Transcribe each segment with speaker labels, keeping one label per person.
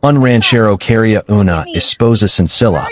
Speaker 1: Un ranchero quería una esposa sencilla,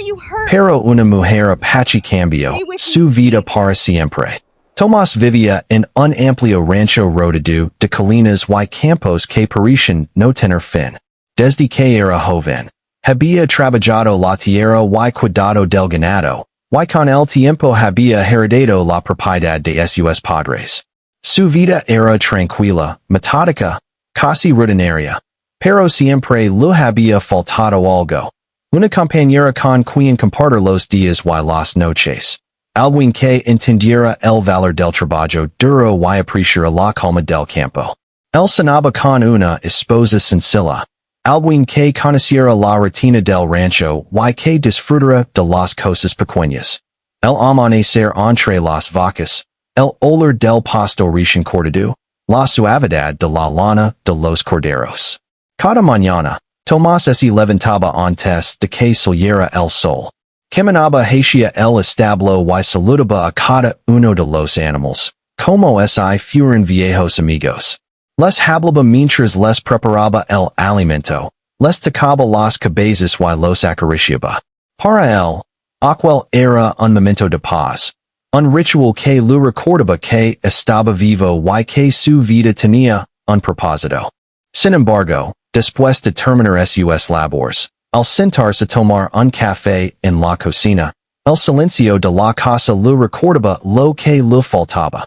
Speaker 1: pero una mujer apache cambió su vida para siempre. Tomás vivía en un amplio rancho rodeado de colinas y campos que parecían no tener fin. Desde que era joven, había trabajado la tierra y cuidado del ganado, y con el tiempo había heredado la propiedad de sus padres. Su vida era tranquila, metódica, casi rutinaria, pero siempre le había faltado algo. Una compañera con quien compartir los días y las noches. Alguien que entendiera el valor del trabajo duro y apreciara la calma del campo. Él cenaba con una esposa sencilla. Alguien que conociera la rutina del rancho y que disfrutara de las cosas pequeñas. El amanecer entre las vacas. El olor del pasto recién cortado. La suavidad de la lana de los corderos. Cada mañana, Tomás se levantaba antes de que saliera el sol. Caminaba hacia el establo y saludaba a cada uno de los animales, como si fueran viejos amigos. Les hablaba mientras les preparaba el alimento, les tocaba las cabezas y los acariciaba. Para él, aquel era un momento de paz, un ritual que le recordaba que estaba vivo y que su vida tenía un propósito. Sin embargo, después de terminar sus labores, al sentarse a tomar un café en la cocina, el silencio de la casa le recordaba lo que le faltaba.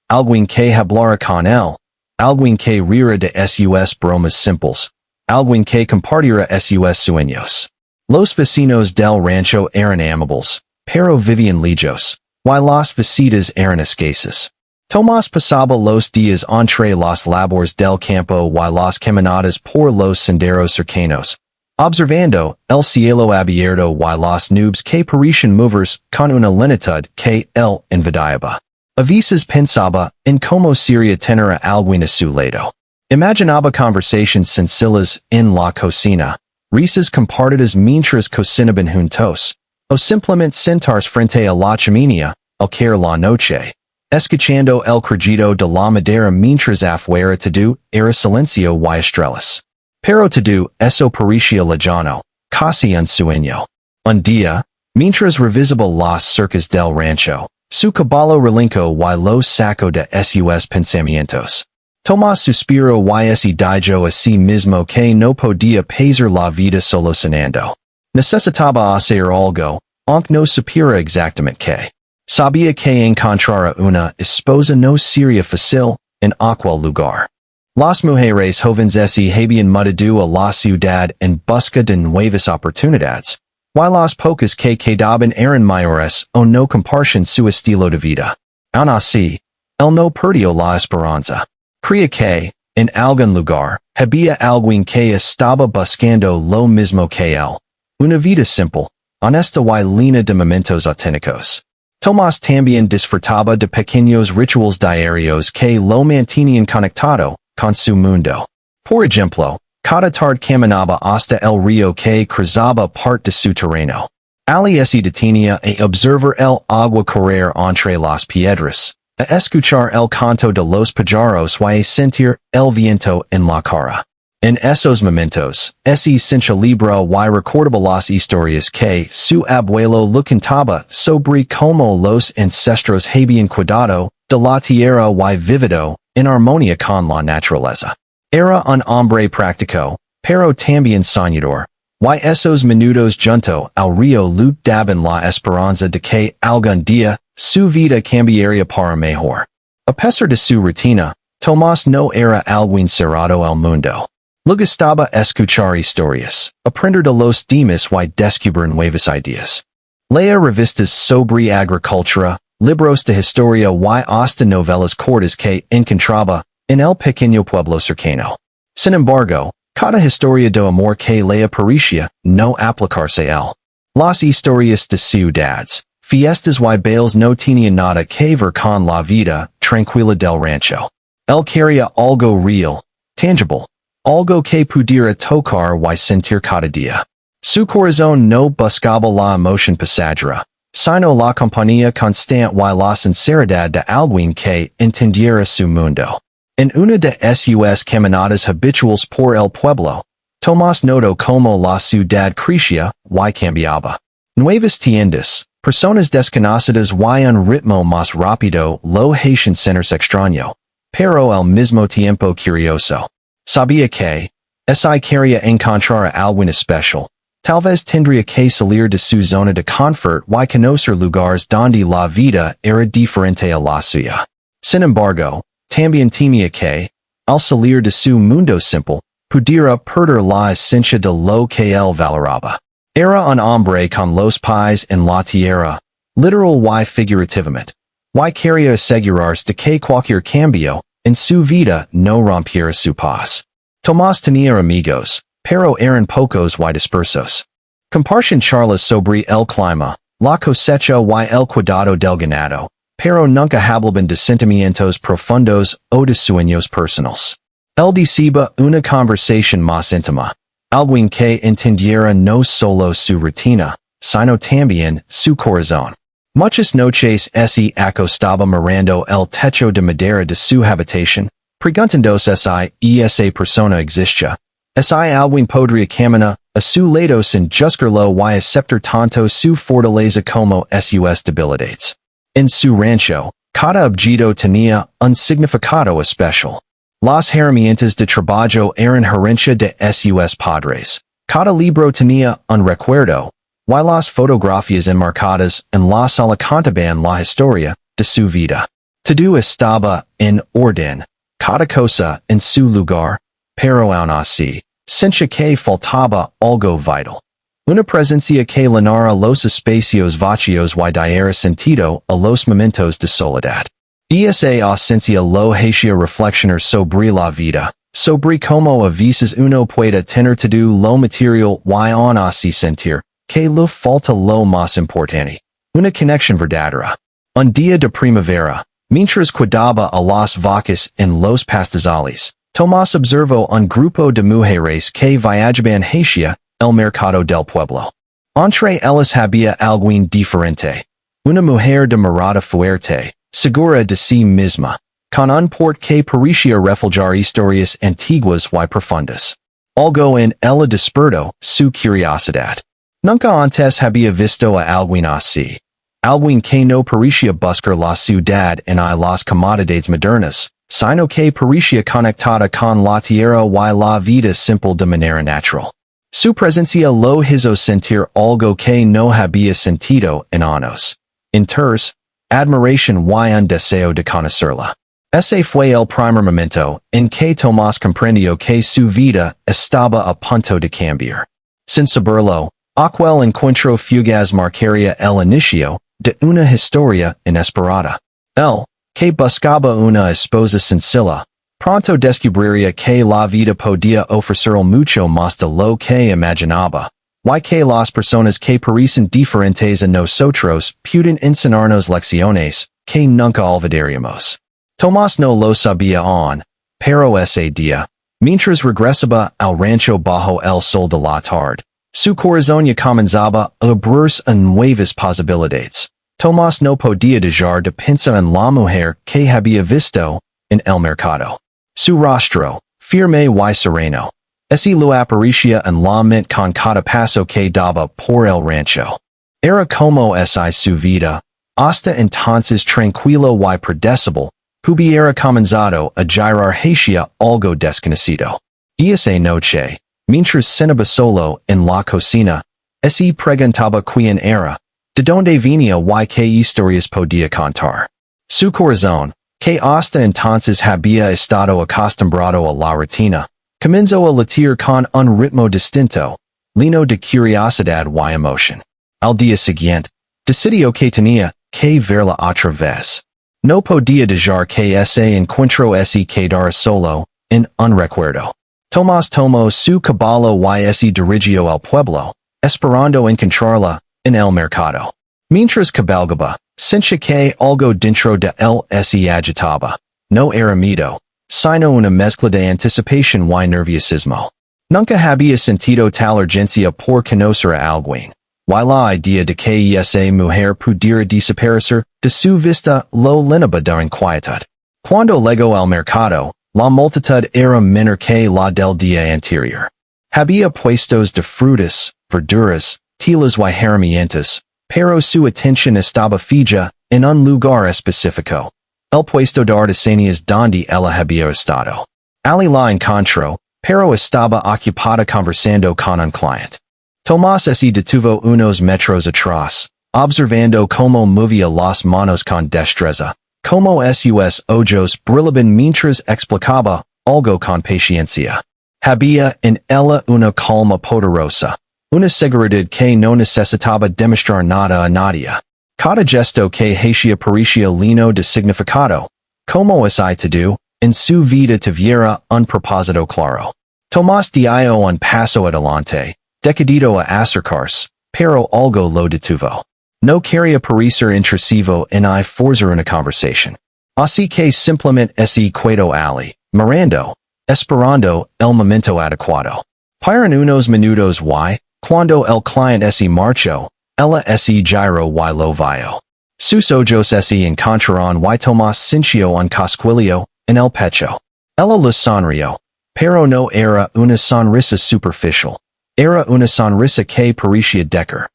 Speaker 1: Alguien que hablara con él, alguien que riera de sus bromas simples, alguien que compartiera sus sueños. Los vecinos del rancho eran amables, pero vivían lejos, y las visitas eran escasas. Tomás pasaba los días entre las labores del campo y las caminadas por los senderos cercanos, observando el cielo abierto y las nubes que parecían moverse con una lentitud que él envidiaba. A veces pensaba en cómo sería tener a alguien a su lado. Imaginaba conversaciones sencillas en la cocina, risas compartidas mientras cocinaban juntos, o simplemente sentarse frente a la chimenea, al caer la noche, escuchando el crujido de la madera mientras afuera todo era silencio y estrellas. Pero todo eso parecía lejano, casi un sueño. Un día, mientras revisaba las cercas del rancho, su caballo relinchó y lo sacó de sus pensamientos. Tomás suspiró y se dijo a sí mismo que no podía pasar la vida solo cenando. Necesitaba hacer algo, aunque no supiera exactamente qué. Sabía que encontrar una esposa no sería fácil en aquel lugar. Las mujeres jóvenes se habían mudado a la ciudad en busca de nuevas oportunidades, y las pocas que quedaban eran mayores o no compartían su estilo de vida. Aun así, él no perdió la esperanza. Creía que, en algún lugar, había alguien que estaba buscando lo mismo que él. Una vida simple, honesta y llena de momentos auténticos. Tomás también disfrutaba de pequeños rituales diarios que lo mantenían conectado con su mundo. Por ejemplo, cada tarde caminaba hasta el río que cruzaba parte de su terreno. Ali se detenía a observar el agua correr entre las piedras, a escuchar el canto de los pájaros y a sentir el viento en la cara. En esos momentos, se celebra y recordaba las historias que su abuelo le contaba sobre cómo los ancestros habían cuidado de la tierra y vivido en armonía con la naturaleza. Era un hombre práctico, pero también soñador, y esos minutos junto al río le daban la esperanza de que algún día su vida cambiaría para mejor. A pesar de su rutina, Tomás no era alguien cerrado al mundo. Le gustaba escuchar historias, aprender de los demás y descubrir nuevas ideas. Leía revistas sobre agricultura, libros de historia y hasta novelas cortas que encontraba en el pequeño pueblo cercano. Sin embargo, cada historia de amor que leía parecía no aplicarse a él. Las historias de ciudades, fiestas y bailes no tenían nada que ver con la vida tranquila del rancho. Él quería algo real, tangible, algo que pudiera tocar y sentir cada día. Su corazón no buscaba la emoción pasajera, sino la compañía constante y la sinceridad de alguien que entendiera su mundo. En una de sus caminadas habituales por el pueblo, Tomás noto como la ciudad crecía, y cambiaba. Nuevas tiendas, personas desconocidas y un ritmo más rápido, lo hacían sentirse extraño, pero al mismo tiempo curioso. Sabía que, si quería encontrar algo especial, tal vez tendría que salir de su zona de confort y conocer lugares donde la vida era diferente a la suya. Sin embargo, también temía que, al salir de su mundo simple, pudiera perder la esencia de lo que él valoraba. Era un hombre con los pies en la tierra, literal y figurativamente, y quería asegurarse de que cualquier cambio en su vida no rompiera su paz. Tomás tenía amigos, pero eran pocos y dispersos. Compartían charlas sobre el clima, la cosecha y el cuidado del ganado, pero nunca hablaban de sentimientos profundos o de sueños personales. Él deseaba una conversación más íntima, alguien que entendiera no solo su rutina, sino también su corazón. Muchas noches se acostaba mirando el techo de madera de su habitación, preguntándose si esa persona existía, si alguien podría caminar a su lado sin juzgarlo y aceptar tanto su fortaleza como sus debilidades. En su rancho, cada objeto tenía un significado especial. Las herramientas de trabajo eran herencia de sus padres. Cada libro tenía un recuerdo, y las fotografías enmarcadas en la sala contaban la historia de su vida. Todo estaba en orden, cada cosa en su lugar, pero aún así, sentía que faltaba algo vital. Una presencia que llenara los espacios vacíos y diera sentido a los momentos de soledad. Esa ausencia lo hacía reflexionar sobre la vida, sobre cómo a veces uno puede tener todo lo material y aún así sentir que le falta lo más importante, una conexión verdadera. Un día de primavera, mientras cuidaba a las vacas en los pastizales, Tomás observó un grupo de mujeres que viajaban hacia el mercado del pueblo. Entre ellas había alguien diferente, una mujer de mirada fuerte, segura de sí misma, con un porte que parecía reflejar historias antiguas y profundas. Algo en ella despertó su curiosidad. Nunca antes había visto a alguien así. Alguien que no parecía buscar la ciudad en las comodidades modernas, sino que parecía conectada con la tierra y la vida simple de manera natural. Su presencia lo hizo sentir algo que no había sentido en años. Interés, admiración y un deseo de conocerla. Ese fue el primer momento en que Tomás comprendió que su vida estaba a punto de cambiar. Sin saberlo, aquel encuentro fugaz marcaría el inicio de una historia inesperada. Él, que buscaba una esposa sencilla, pronto descubriría que la vida podía ofrecerle mucho más de lo que imaginaba, y que las personas que parecen diferentes a nosotros pueden enseñarnos lecciones que nunca olvidaríamos. Tomás no lo sabía aún, pero ese día, mientras regresaba al rancho bajo el sol de la tarde, su corazón ya comenzaba a abrirse a nuevas posibilidades. Tomás no podía dejar de pensar en la mujer que había visto en el mercado. Su rostro, firme y sereno, ese lo aparecía en la mente con cada paso que daba por el rancho. Era como esa su vida, hasta entonces tranquilo y predecible, hubiera comenzado a girar hacia algo desconocido. Y esa noche, mientras cenaba solo en la cocina, ese preguntaba quién era, de dónde venía y qué historias podía contar. Su corazón, que hasta entonces había estado acostumbrado a la rutina, comenzó a latir con un ritmo distinto, lleno de curiosidad y emoción. Al día siguiente, decidió que tenía que verla otra vez. No podía dejar que ese encuentro se quedara solo en un recuerdo. Tomás tomó su caballo y se dirigió al pueblo, esperando encontrarla en el mercado. Mientras cabalgaba, sentía que algo dentro de él se agitaba. No era miedo, sino una mezcla de anticipación y nerviosismo. Nunca había sentido tal urgencia por conocer a alguien, y la idea de que esa mujer pudiera desaparecer de su vista lo llenaba de inquietud. Cuando llegó al mercado, la multitud era menor que la del día anterior. Había puestos de frutas, verduras, telas y herramientas, pero su atención estaba fija en un lugar específico. El puesto de artesanías donde ella había estado. Ali la encontró, pero estaba ocupada conversando con un cliente. Tomás se detuvo unos metros atrás, observando cómo movía las manos con destreza, como sus ojos brillaban mientras explicaba algo con paciencia. Había en ella una calma poderosa, una seguridad que no necesitaba demostrar nada a nadie. Cada gesto que hacía parecía lleno de significado, como ese todo, en su vida tuviera un propósito claro. Tomás dio un paso adelante, decidido a acercarse, pero algo lo detuvo. No quería parecer intrusivo en y forzar una conversación. Así que simplemente se quedó allí, mirando, esperando el momento adecuado. Paran unos minutos y, cuando el cliente se marchó, ella se giró y lo vio. Sus ojos se encontraron y Tomás sintió un cosquilleo en el pecho. Ella le sonrió, pero no era una sonrisa superficial. Era una sonrisa que parecía decir,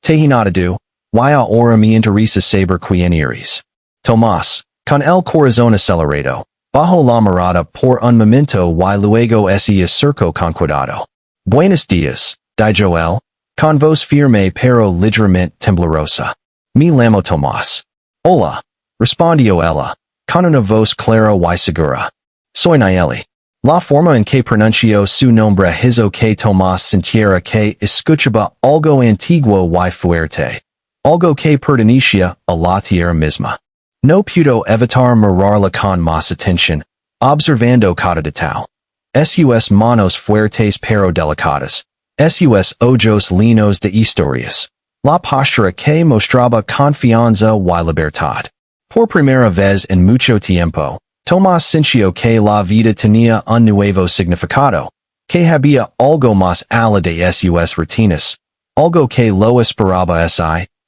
Speaker 1: "Tehinadadu, y ahora me interesa saber quién eres." Tomás, con el corazón acelerado, bajó la mirada por un momento y luego se acercó con cuidado. "Buenos días," dijo él, con voz firme pero ligeramente temblorosa. "Me llamo Tomás." "Hola," respondió ella, con una voz clara y segura. "Soy Nayeli." La forma en que pronunció su nombre hizo que Tomás sintiera que escuchaba algo antiguo y fuerte, algo que pertenecía a la tierra misma. No pudo evitar mirarla con más atención, observando cada detalle. Sus manos fuertes pero delicadas, sus ojos llenos de historias, la postura que mostraba confianza y libertad. Por primera vez en mucho tiempo, Tomás sintió que la vida tenía un nuevo significado, que había algo más allá de sus rutinas, algo que lo esperaba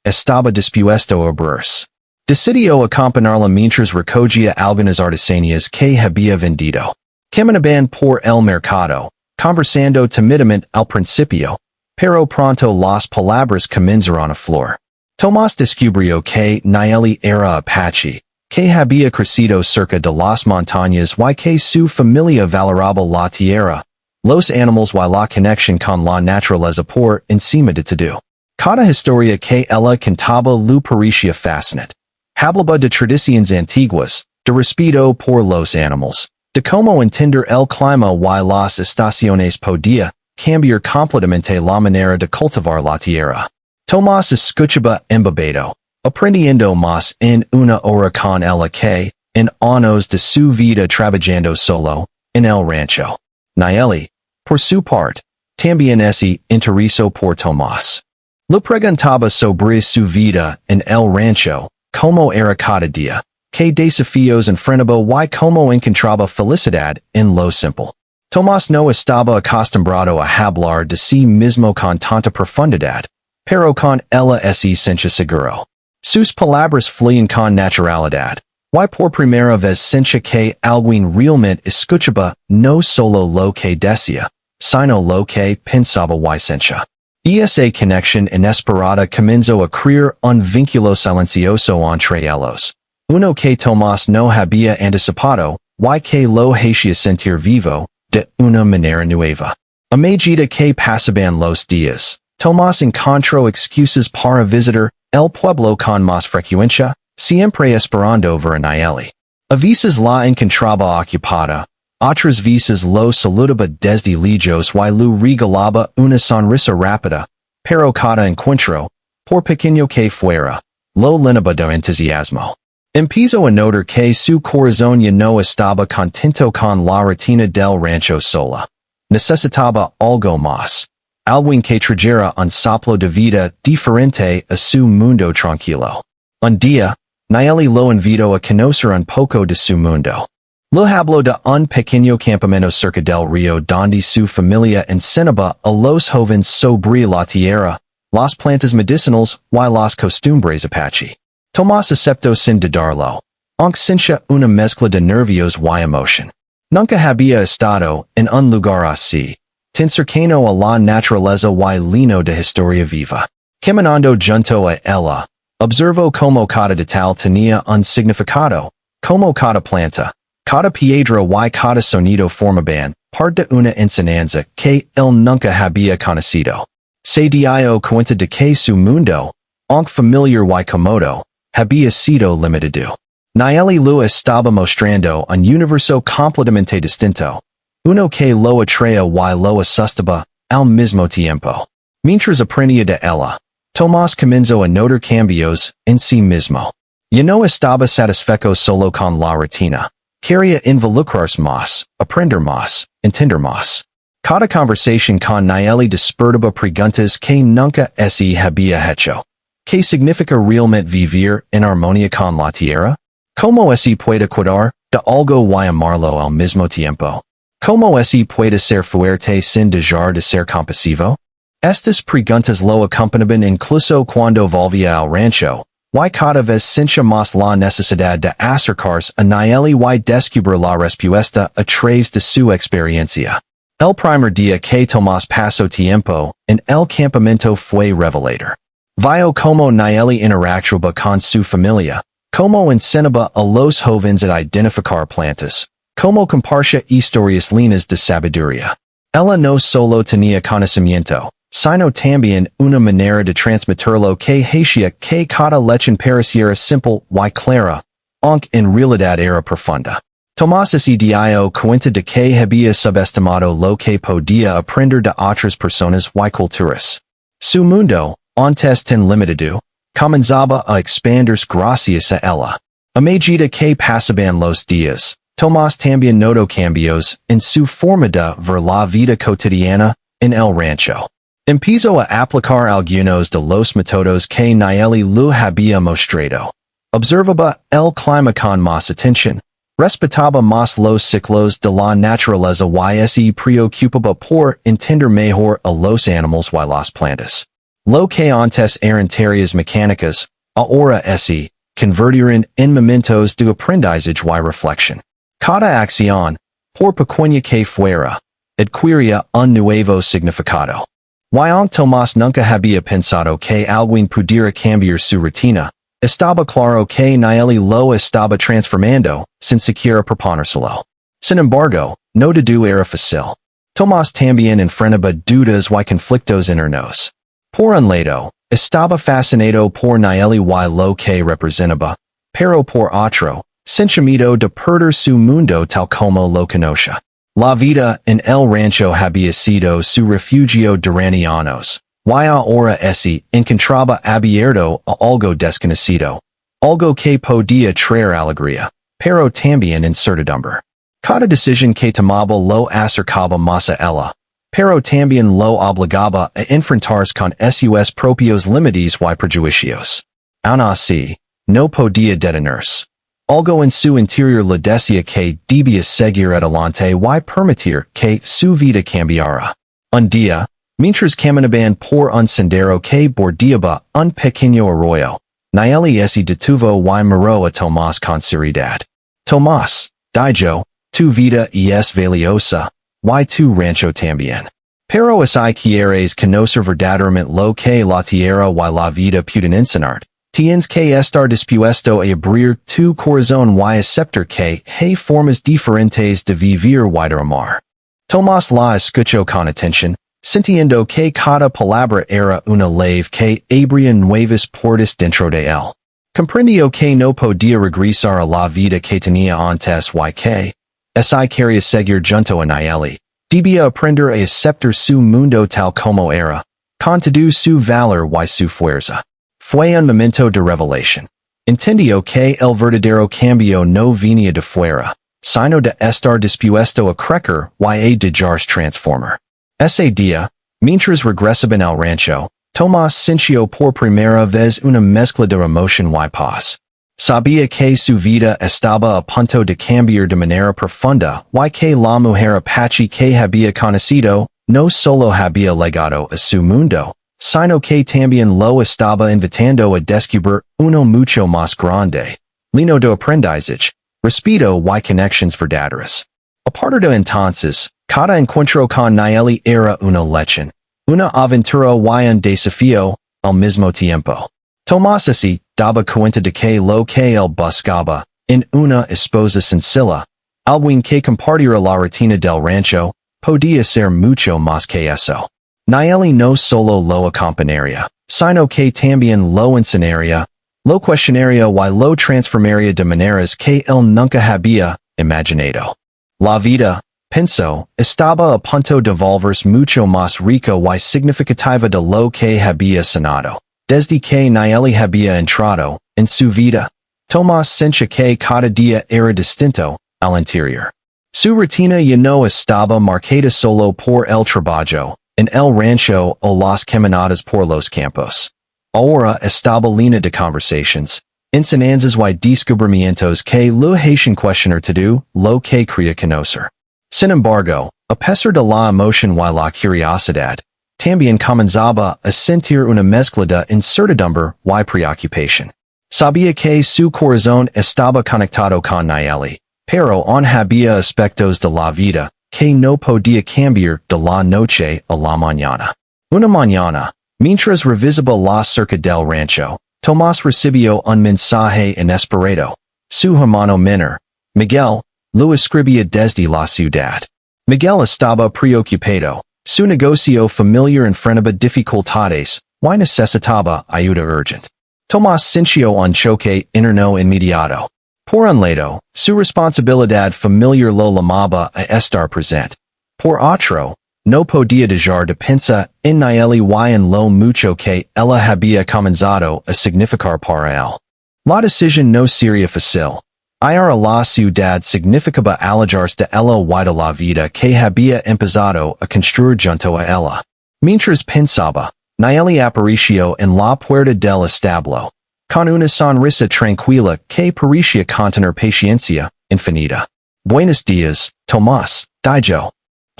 Speaker 1: estaba dispuesto a abrirse. Decidió acompañarla mientras recogía algunas artesanías que había vendido. Caminaban por el mercado, conversando tímidamente al principio, pero pronto las palabras comenzaron a flor. Tomás descubrió que Nayeli era apache, que había crecido cerca de las montañas y que su familia valoraba la tierra, los animales y la conexión con la naturaleza por encima de todo. Cada historia que ella contaba le parecía fascinante. Hablaba de tradiciones antiguas, de respeto por los animales, de cómo entender el clima y las estaciones podía cambiar completamente la manera de cultivar la tierra. Tomás escuchaba embobado, aprendiendo más en una hora con ella que, en años de su vida trabajando solo, en el rancho. Nayeli, por su parte, también se interesó por Tomás. Le preguntaba sobre su vida en el rancho, cómo era cada día, qué desafíos enfrentaba y cómo encontraba felicidad en lo simple. Tomás no estaba acostumbrado a hablar de sí mismo con tanta profundidad, pero con ella se sentía seguro. Sus palabras fluían con naturalidad, y por primera vez sentía que alguien realmente escuchaba no solo lo que decía, sino lo que pensaba y sentía. Esa conexión inesperada comenzó a crear un vínculo silencioso entre ellos, uno que Tomás no había anticipado, y que lo hacía sentir vivo, de una manera nueva. A medida que pasaban los días, Tomás encontró excusas para visitar el pueblo con más frecuencia, siempre esperando ver a Nayeli. A veces la encontraba ocupada, otras veces lo saludaba desde lejos y le regalaba una sonrisa rápida, pero cada encuentro, por pequeño que fuera, lo llenaba de entusiasmo. Empezó a notar que su corazón ya no estaba contento con la rutina del rancho sola. Necesitaba algo más. Alguien que trajera un soplo de vida diferente a su mundo tranquilo. Un día, Nayeli lo invitó a conocer un poco de su mundo. Le habló de un pequeño campamento cerca del río donde su familia enseñaba a los jóvenes sobre la tierra, las plantas medicinales y las costumbres apache. Tomás aceptó sin dudarlo, aunque sentía una mezcla de nervios y emoción. Nunca había estado en un lugar así, Tin cercano a la naturaleza y lino de historia viva. Caminando junto a ella. Observo como cada detalle tenía un significado, como cada planta, cada piedra y cada sonido formaban parte de una enseñanza que él nunca había conocido. Se dio cuenta de que su mundo, aunque familiar y cómodo, había sido limitado. Nieli lo estaba mostrando un universo completamente distinto, uno que lo atraía y lo asustaba al mismo tiempo. Mientras aprendía de ella, Tomás comenzó a notar cambios en sí mismo. Ya no estaba satisfecho solo con la rutina. Quería involucrarse más, aprender más, entender más. Cada conversación con Nieli despertaba preguntas que nunca se había hecho. ¿Qué significa realmente vivir en armonía con la tierra? ¿Cómo se puede cuidar de algo y amarlo al mismo tiempo? ¿Cómo se puede ser fuerte sin dejar de ser compasivo? Estas preguntas lo acompañaban incluso cuando volvía al rancho, y cada vez sentía más la necesidad de acercarse a Nieli y descubrir la respuesta a través de su experiencia. El primer día que Tomás pasó tiempo en el campamento fue revelador. Vio como Nieli interactuaba con su familia, como enseñaba a los jóvenes a identificar plantas, como compartía historias llenas de sabiduría. Ella no solo tenía conocimiento, sino también una manera de transmitirlo que hacía que cada lección pareciera simple y clara, aunque en realidad era profunda. Tomás se dio cuenta de que había subestimado lo que podía aprender de otras personas y culturas. Su mundo, antes tan limitado, comenzaba a expandirse gracias a ella. A medida que pasaban los días, Tomás también notó cambios en su forma de ver la vida cotidiana en el rancho. Empezó a aplicar algunos de los métodos que Nieli lo había mostrado. Observaba el clima con más atención, respetaba más los ciclos de la naturaleza y se preocupaba por entender mejor a los animales y las plantas. Lo que antes eran tareas mecánicas, ahora se convirtieron en momentos de aprendizaje y reflexión. Cada acción, por pequeña que fuera, adquiría un nuevo significado. Y aunque Tomás nunca había pensado que alguien pudiera cambiar su rutina, estaba claro que Nieli lo estaba transformando sin siquiera proponérselo. Sin embargo, no todo era fácil. Tomás también enfrentaba dudas y conflictos internos. Por un lado, estaba fascinado por Nieli y lo que representaba, pero por otro, sentía miedo de perder su mundo tal como lo conocía. La vida en el rancho había sido su refugio durante años, y ahora se encontraba abierto a algo desconocido, algo que podía traer alegría, pero también incertidumbre. Cada decisión que tomaba lo acercaba más a ella, pero también lo obligaba a enfrentarse con sus propios límites y prejuicios. Aun así, no podía detenerse. Algo en su interior le decía que debía seguir adelante y permitir que su vida cambiara. Un día, mientras caminaban por un sendero que bordeaba un pequeño arroyo, Nieli se detuvo y miró a Tomás con seriedad. Tomás, dijo, tu vida es valiosa, y tu rancho también. Pero si quieres conocer verdaderamente lo que la tierra y la vida pueden enseñar, tienes que estar dispuesto a abrir tu corazón y aceptar que hay formas diferentes de vivir y de amar. Tomás la escuchó con atención, sintiendo que cada palabra era una leve que abría nuevas puertas dentro de él. Comprendió que no podía regresar a la vida que tenía antes y que, si quería seguir junto a Nieli, debía aprender a aceptar su mundo tal como era, con todo su valor y su fuerza. Fue un momento de revelación. Entendió que el verdadero cambio no venía de fuera, sino de estar dispuesto a crecer y a dejarse transformar. Ese día, mientras regresaban al rancho, Tomás sintió por primera vez una mezcla de emoción y paz. Sabía que su vida estaba a punto de cambiar de manera profunda y que la mujer apache que había conocido no solo había legado a su mundo, sino que también lo estaba invitando a descubrir uno mucho más grande, lleno de aprendizaje, respeto y conexiones verdaderas. A partir de entonces, Cada encuentro con Nayeli era una lección, una aventura y un desafío al mismo tiempo. Tomás así daba cuenta de que lo que él buscaba en una esposa sencilla, alguien que compartiera la rutina del rancho, podía ser mucho más que eso. Nayeli no solo lo acompañaría, sino que también lo enseñaría, lo cuestionaría y lo transformaría de maneras que él nunca había imaginado. La vida, pensó, estaba a punto de volverse mucho más rico y significativa de lo que había sonado. Desde que Nayeli había entrado en su vida, Tomás sentía que cada día era distinto al interior. Su rutina ya no estaba marcada solo por el trabajo en el rancho o las caminadas por los campos. Ahora estaba llena de conversaciones, enseñanzas y descubrimientos que lo hacían cuestionar todo lo que quería conocer. Sin embargo, a pesar de la emoción y la curiosidad, también comenzaba a sentir una mezcla de incertidumbre y preocupación. Sabía que su corazón estaba conectado con Nayeli, pero aún había aspectos de la vida que no podía cambiar de la noche a la mañana. Una mañana, mientras revisaba la cerca del rancho, Tomás recibió un mensaje inesperado. Su hermano menor, Miguel, lo escribía desde la ciudad. Miguel estaba preocupado. Su negocio familiar enfrentaba dificultades y necesitaba ayuda urgente. Tomás sintió un choque interno inmediato. Por un lado, su responsabilidad familiar lo llamaba a estar presente. Por otro, no podía dejar de pensar en Nayeli y en lo mucho que ella había comenzado a significar para él. La decisión no sería fácil. Ir a la ciudad significaba alejarse de ella y de la vida que había empezado a construir junto a ella. Mientras pensaba, Nayeli apareció en la puerta del establo, con una sonrisa tranquila que parecía contener paciencia infinita. Buenos días, Tomás, dijo.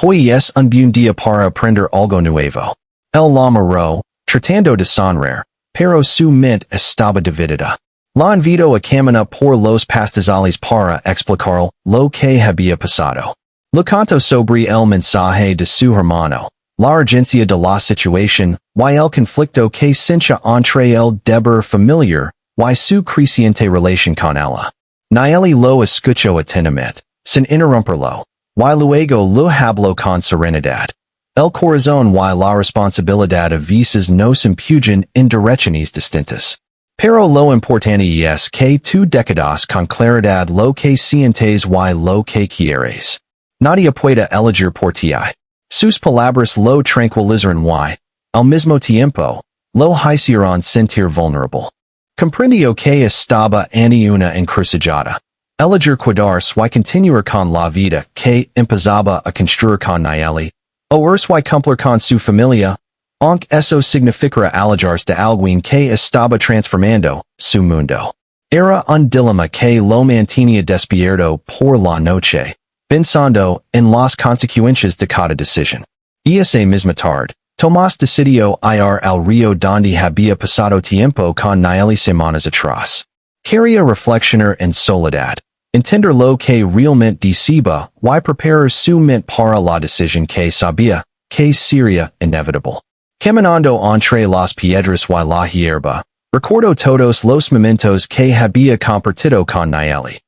Speaker 1: Hoy es un buen día para aprender algo nuevo. Él la miró, tratando de sonreír, pero su mente estaba dividida. La invitó a caminar por los pastizales para explicar lo que había pasado. Le contó sobre el mensaje de su hermano, la urgencia de la situación, y el conflicto que sentía entre el deber familiar y su creciente relación con ella. Nayeli lo escuchó atentamente, sin interrumpirlo, y luego lo habló con serenidad. El corazón y la responsabilidad a veces nos empujan en direcciones distintas. Pero lo importante es que tú decidas con claridad lo que sientes y lo que quieres. Nadie puede elegir por ti. Sus palabras lo tranquilizaron y, al mismo tiempo, lo hicieron sentir vulnerable. Comprendió que estaba ante una encrucijada. Elegir cuidarse y continuar con la vida que empezaba a construir con Nayeli, o irse y cumplir con su familia, aunque eso significara alejarse de alguien que estaba transformando su mundo. Era un dilema que lo mantenía despierto por la noche, pensando en las consecuencias de cada decisión. Esa misma tarde, Tomás decidió ir al río donde había pasado tiempo con Nayeli semanas atrás. Quería reflexionar en soledad, entender lo que realmente deseaba y preparar su mente para la decisión que sabía que sería inevitable. Caminando entre las piedras y la hierba, recordó todos los momentos que había compartido con Nayeli.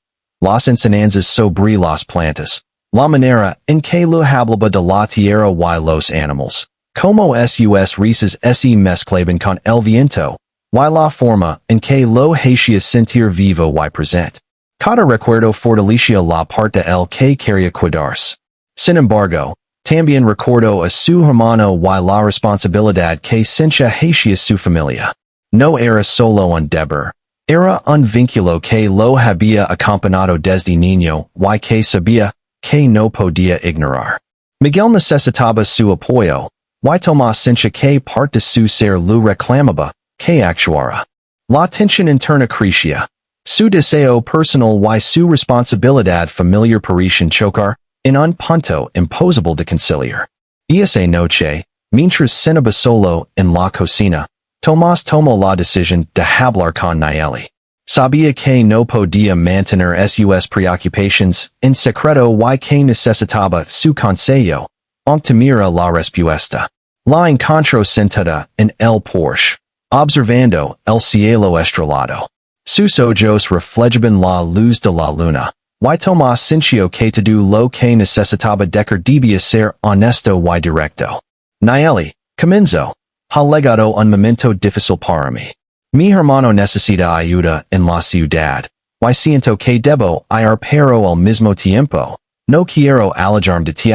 Speaker 1: Las enseñanzas sobre las plantas, la manera en que lo hablaba de la tierra y los animales, como sus risas se mezclaban con el viento, y la forma en que lo hacía sentir vivo y presente. Cada recuerdo fortalecía la parte de él que quería cuidarse. Sin embargo, también recordó a su hermano y la responsabilidad que sentía hacia su familia. No era solo un deber, era un vínculo que lo había acompañado desde niño y que sabía que no podía ignorar. Miguel necesitaba su apoyo, y Tomás sentía que parte de su ser lo reclamaba, que actuara. La tensión interna crecía. Su deseo personal y su responsabilidad familiar parecían chocar en un punto imposible de conciliar. Esa noche, mientras cenaba solo en la cocina, Tomás tomó la decisión de hablar con Nayeli. Sabía que no podía mantener sus preocupaciones en secreto y que necesitaba su consejo, aunque temía la respuesta. La encontró sentada en el porche, observando el cielo estrellado. Sus ojos reflejaban la luz de la luna. Y Tomás sintió que todo lo que necesitaba decir debía ser honesto y directo. Nayeli, comenzó. Ha llegado un momento difícil para mí. Mi hermano necesita ayuda en la ciudad. Y siento que debo ir pero al mismo tiempo. No quiero alejarme de ti,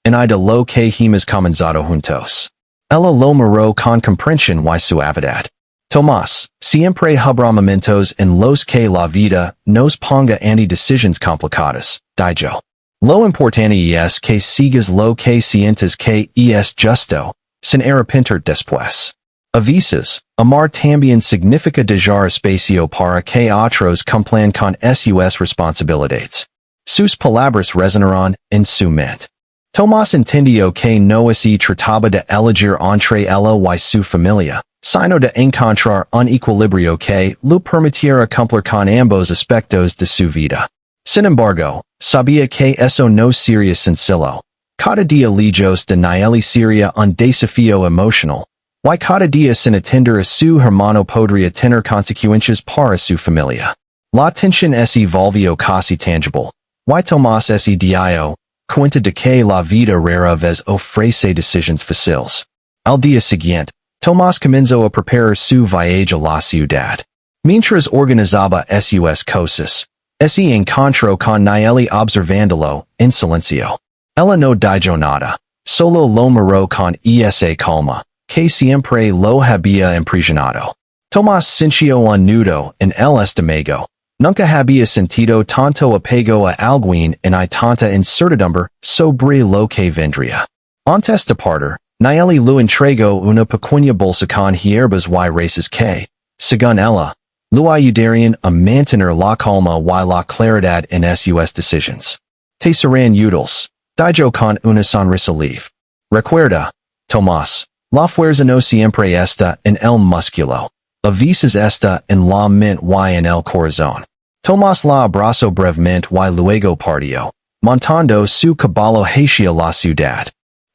Speaker 1: en de lo que hemos comenzado juntos. Ella lo miró con comprensión y suavidad. Tomás, siempre habrá momentos en los que la vida nos ponga ante decisiones complicadas, dijo. Lo importante es que sigas lo que sientes que es justo, sin arrepentir después. A veces, amar también significa dejar espacio para que otros cumplan con sus responsabilidades. Sus palabras resonaron en su mente. Tomás entendió que no se trataba de elegir entre ella y su familia, sino de encontrar un equilibrio que le permitiera cumplir con ambos aspectos de su vida. Sin embargo, sabía que eso no sería sencillo. Cada día lejos de Nayeli sería un desafío emocional, y cada día sin atender a su hermano podría tener consecuencias para su familia. La tensión se volvió casi tangible, y Tomás se dio cuenta de que la vida rara vez ofrece decisiones fáciles. Al día siguiente, Tomás comenzó a preparar su viaje a la ciudad. Mientras organizaba sus cosas, se encontró con Nayeli observándolo en silencio. Ella no dijo nada, solo lo miró con esa calma, que siempre lo había impresionado. Tomás sintió un nudo en el estómago. Nunca había sentido tanto apego a alguien en tanta incertidumbre sobre lo que vendría. Antes de partir, Nayeli le entregó una pequeña bolsa con hierbas y raíces que, según ella, lo ayudarían a mantener la calma y la claridad en sus decisiones. Te serán útiles, dijo con una sonrisa leve. Recuerda, Tomás, la fuerza no siempre está en el músculo. A veces está en la mente y en el corazón. Tomás la abrazó brevemente y luego partió, montando su caballo hacia la ciudad.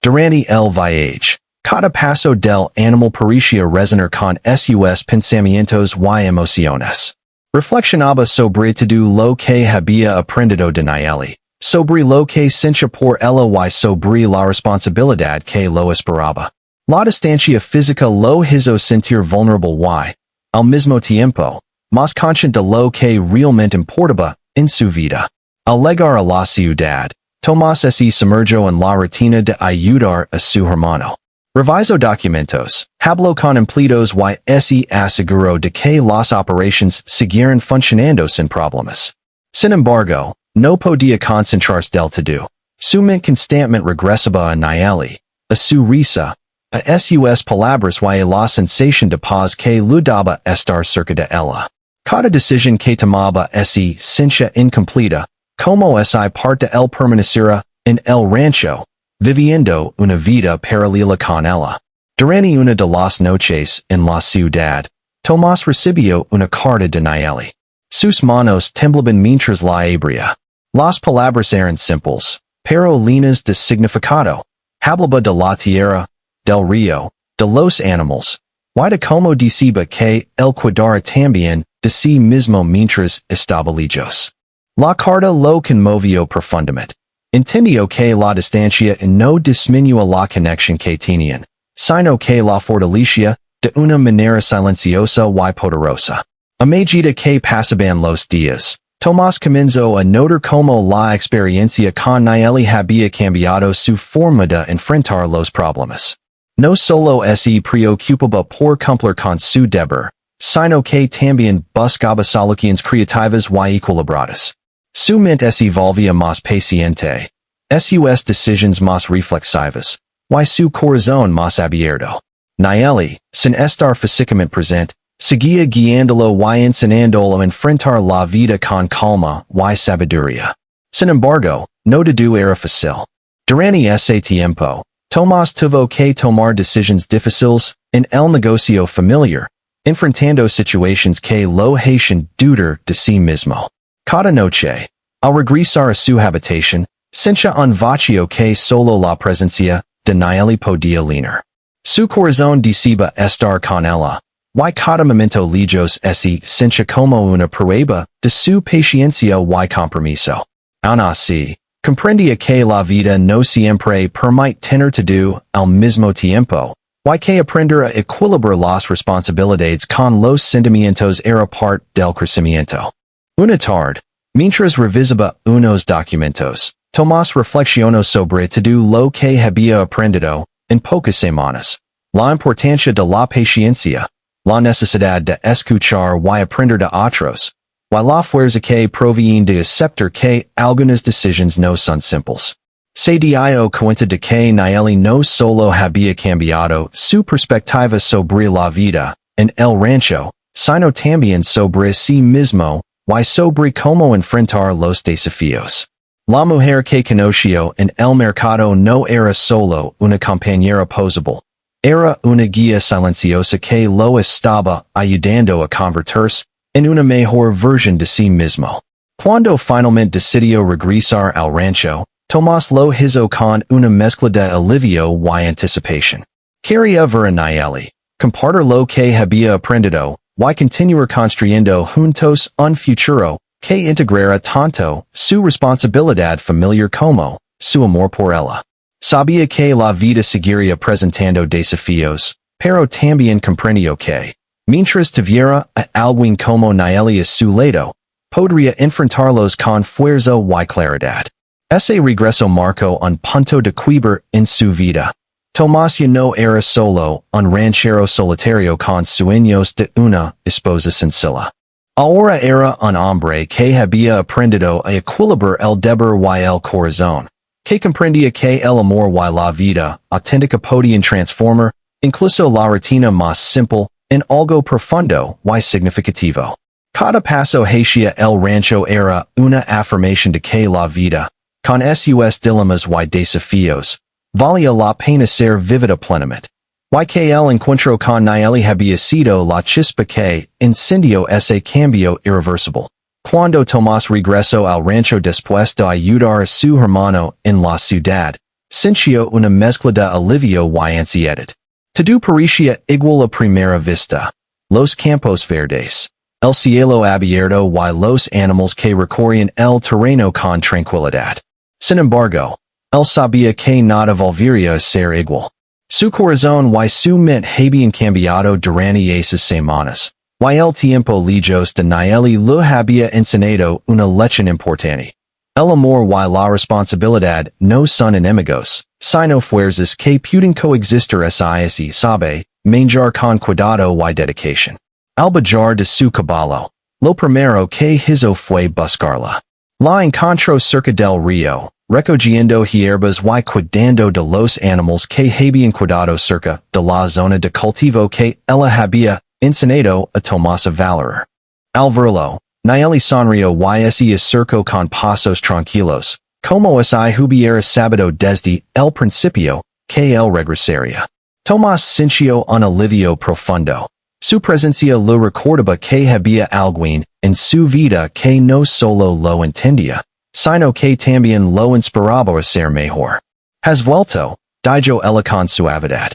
Speaker 1: Durante el viaje, cada paso del animal parecía resonar con sus pensamientos y emociones. Reflexionaba sobre todo lo que había aprendido de Nayeli, sobre lo que sentía por ella y sobre la responsabilidad que lo esperaba. La distancia física lo hizo sentir vulnerable y, al mismo tiempo, más consciente de lo que realmente importaba en su vida. Al llegar a la ciudad, Tomás se sumergió en la rutina de ayudar a su hermano. Revisó documentos, habló con empleados y se aseguró de que las operaciones siguieran funcionando sin problemas. Sin embargo, no podía concentrarse del todo. Su mente constantemente regresaba a Nayeli, a su risa, a sus palabras y a la sensación de paz que le daba estar cerca de ella. Cada decisión que tomaba se sentía incompleta, como si parte él permaneciera en el rancho, viviendo una vida paralela con ella. Durante una de las noches en la ciudad, Tomás recibió una carta de Nayeli. Sus manos temblaban mientras la abría. Las palabras eran simples, pero llenas de significado. Hablaba de la tierra, del río, de los animales, y de cómo decía que él cuidara también de sí mismo mientras estaba lejos. La carta lo conmovió profundamente. Entendió que la distancia no disminuyó la conexión que tenían, sino que la fortalecía de una manera silenciosa y poderosa. A medida que pasaban los días, Tomás comenzó a notar cómo la experiencia con Nayeli había cambiado su forma de enfrentar los problemas. No solo se preocupaba por cumplir con su deber, sino que también buscaba soluciones creativas y equilibradas. Su mente se volvía más paciente, sus decisiones más reflexivas, y su corazón más abierto. Nayeli, sin estar físicamente presente, seguía guiándolo y enseñándolo a enfrentar la vida con calma y sabiduría. Sin embargo, no todo era fácil. Durante ese tiempo, Tomás tuvo que tomar decisiones difíciles en el negocio familiar, enfrentando situaciones que lo hacen dudar de sí mismo. Cada noche, al regresar a su habitación, sentía un vacío que solo la presencia de Nayeli podía llenar. Su corazón deseaba estar con ella, y cada momento lejos ese sentía como una prueba de su paciencia y compromiso. Aun así, comprendía que la vida no siempre permite tener todo al mismo tiempo, y que aprender a equilibrar las responsabilidades con los sentimientos era parte del crecimiento. Una tarde, mientras revisaba unos documentos, Tomás reflexionó sobre todo lo que había aprendido en pocas semanas, la importancia de la paciencia, la necesidad de escuchar y aprender de otros, y la fuerza que proviene de aceptar que algunas decisiones no son simples. Se dio cuenta de que Nayeli no solo había cambiado su perspectiva sobre la vida en el rancho, sino también sobre sí mismo y sobre cómo enfrentar los desafíos. La mujer que conoció en el mercado no era solo una compañera posable, era una guía silenciosa que lo estaba ayudando a convertirse en una mejor versión de sí mismo. Cuando finalmente decidió regresar al rancho, Tomás lo hizo con una mezcla de alivio y anticipación. Quería ver a Nayeli, compartir lo que había aprendido, y continuar construyendo juntos un futuro que integrara tanto su responsabilidad familiar como su amor por ella. Sabía que la vida seguiría presentando desafíos, pero también comprendió que, mientras tuviera a alguien como Nayeli a su lado, podría enfrentarlos con fuerza y claridad. Ese regreso marcó un punto de quiebre en su vida. Tomás ya no era solo un ranchero solitario con sueños de una esposa sencilla. Ahora era un hombre que había aprendido a equilibrar el deber y el corazón, que comprendía que el amor y la vida auténtica podían transformar incluso la rutina más simple en algo profundo y significativo. Cada paso hacia el rancho era una afirmación de que la vida, con sus dilemas y desafíos, valía la pena ser vivida plenamente, y que el encuentro con Nayeli había sido la chispa que encendió ese cambio irreversible. Cuando Tomás regresó al rancho después de ayudar a su hermano en la ciudad, sintió una mezcla de alivio y ansiedad. Todo parecía igual a primera vista. Los campos verdes, el cielo abierto y los animales que recorrían el terreno con tranquilidad. Sin embargo, él sabía que nada volvería a ser igual. Su corazón y su mente habían cambiado durante esas semanas, y el tiempo lejos de Nayeli lo había enseñado una lección importante. El amor y la responsabilidad no son enemigos, sino fuerzas que pueden coexistir si sabe manejar con cuidado y dedicación. Al bajar de su caballo, lo primero que hizo fue buscarla. La encontró cerca del río, recogiendo hierbas y cuidando de los animales que habían cuidado cerca de la zona de cultivo que ella había enseñado a Tomás a valorar. Al verlo, Nayeli sonrió y se acercó con pasos tranquilos, como si hubiera sabido desde el principio que él regresaría. Tomás sintió un alivio profundo. Su presencia lo recordaba que había alguien en su vida que no solo lo entendía, sino que también lo inspiraba a ser mejor. Has vuelto, dijo ella con suavidad.